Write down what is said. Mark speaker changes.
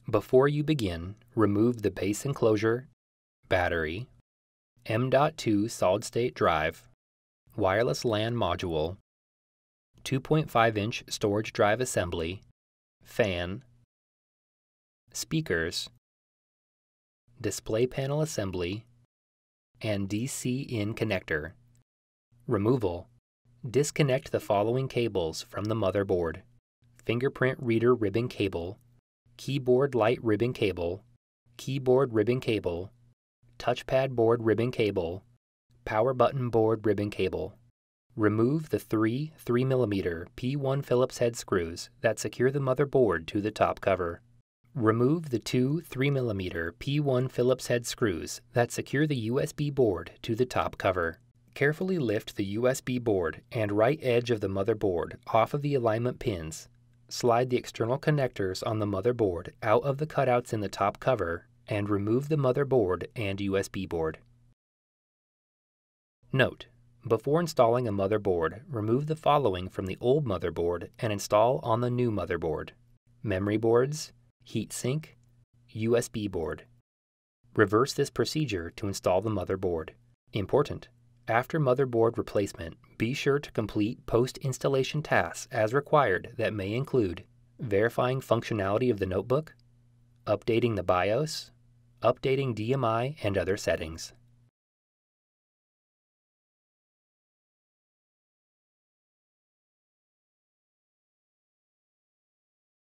Speaker 1: Before you begin, remove the base enclosure, battery, M.2 solid-state drive, wireless LAN module, 2.5-inch storage drive assembly, fan, speakers, display panel assembly, and DC-in connector. Removal. Disconnect the following cables from the motherboard: fingerprint reader ribbon cable, keyboard light ribbon cable, keyboard ribbon cable, touchpad board ribbon cable, power button board ribbon cable. Remove the three 3mm P1 Phillips head screws that secure the motherboard to the top cover. Remove the two 3mm P1 Phillips head screws that secure the USB board to the top cover. Carefully lift the USB board and right edge of the motherboard off of the alignment pins. Slide the external connectors on the motherboard out of the cutouts in the top cover and remove the motherboard and USB board. Note: before installing a motherboard, remove the following from the old motherboard and install on the new motherboard: memory boards, heatsink, USB board. Reverse this procedure to install the motherboard. Important: after motherboard replacement, be sure to complete post-installation tasks as required that may include verifying functionality of the notebook, updating the BIOS, updating DMI and other settings.